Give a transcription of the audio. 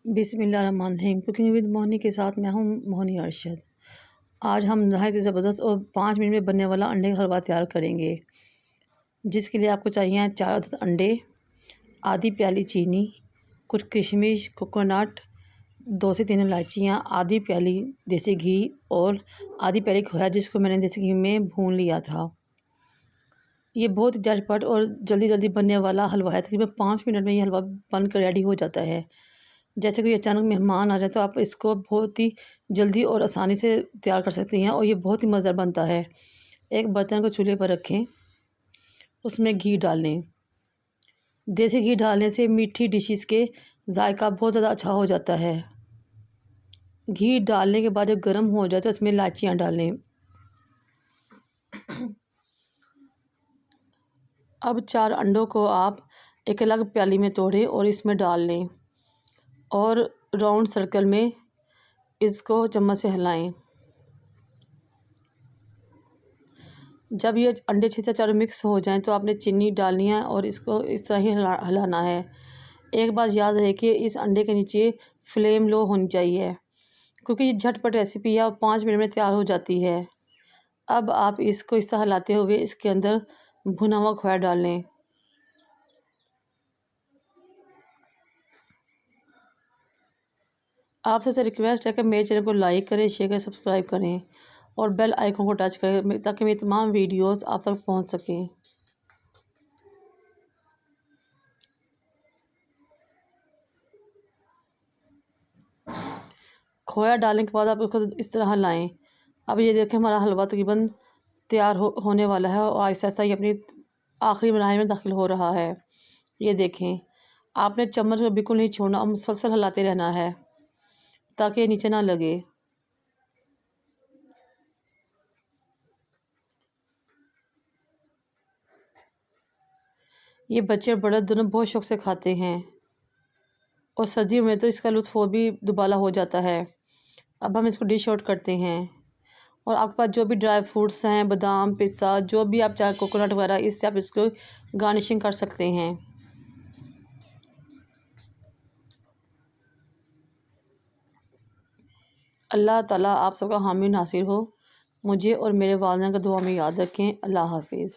बिस्मिल्लाहिर्रहमानिर्रहीम। Cooking with मोहनी के साथ मैं हूँ मोहनी अरशद। आज हम नहायत ही ज़बरदस्त और 5 मिनट में बनने वाला अंडे का हलवा तैयार करेंगे, जिसके लिए आपको चाहिए 4 अदद अंडे, आधी प्याली चीनी, कुछ किशमिश, कोकोनट, 2 से 3 इलायचियाँ, आधी प्याली देसी घी और आधी प्याली खोया, जिसको मैंने देसी घी में भून लिया था। ये बहुत ही झटपट और जल्दी बनने वाला हलवा है। तकरीबन 5 मिनट में ये हलवा बनकर रेडी हो जाता है। जैसे कोई अचानक मेहमान आ जाए तो आप इसको बहुत ही जल्दी और आसानी से तैयार कर सकती हैं और ये बहुत ही मज़ेदार बनता है। एक बर्तन को चूल्हे पर रखें, उसमें घी डालें। देसी घी डालने से मीठी डिशेस के जायका बहुत ज़्यादा अच्छा हो जाता है। घी डालने के बाद जब गर्म हो जाए तो इसमें इलायचियाँ डालें। अब 4 अंडों को आप एक अलग प्याली में तोड़ें और इसमें डाल लें और राउंड सर्कल में इसको चम्मच से हिलाएं। जब ये अंडे अच्छी तरह चारों मिक्स हो जाएं तो आपने चीनी डालनी है और इसको इस तरह ही हिलाना है। एक बात याद रहे कि इस अंडे के नीचे फ्लेम लो होनी चाहिए, क्योंकि ये झटपट रेसिपी है और 5 मिनट में तैयार हो जाती है। अब आप इसको इस तरह हिलाते हुए इसके अंदर भुना हुआ खोया डाल लें। आपसे रिक्वेस्ट है कि मेरे चैनल को लाइक करें, शेयर करें, सब्सक्राइब करें और बेल आइकन को टच करें ताकि मेरी तमाम वीडियोस आप तक पहुंच सकें। खोया डालने के बाद आप उसको इस तरह हिलाएं। अब ये देखें हमारा हलवा तकरीबन तैयार होने वाला है और आहिस्ता आहिस्ता ये अपनी आखिरी मरहले में दाखिल हो रहा है। ये देखें, आपने चम्मच को बिल्कुल नहीं छोड़ना और मुसलसल हिलाते रहना है ताकि ये नीचे ना लगे। ये बच्चे और बड़े दोनों बहुत शौक से खाते हैं और सर्दियों में तो इसका लुत्फ़ और भी दुबाला हो जाता है। अब हम इसको डिश आउट करते हैं और आपके पास जो भी ड्राई फ्रूट्स हैं, बादाम, पिस्ता, जो भी आप चाहे, कोकोनट वगैरह, इससे आप इसको गार्निशिंग कर सकते हैं। अल्लाह ताला आप सबका हामी नासिर हो। मुझे और मेरे वालिदैन का दुआ में याद रखें। अल्लाह हाफिज़।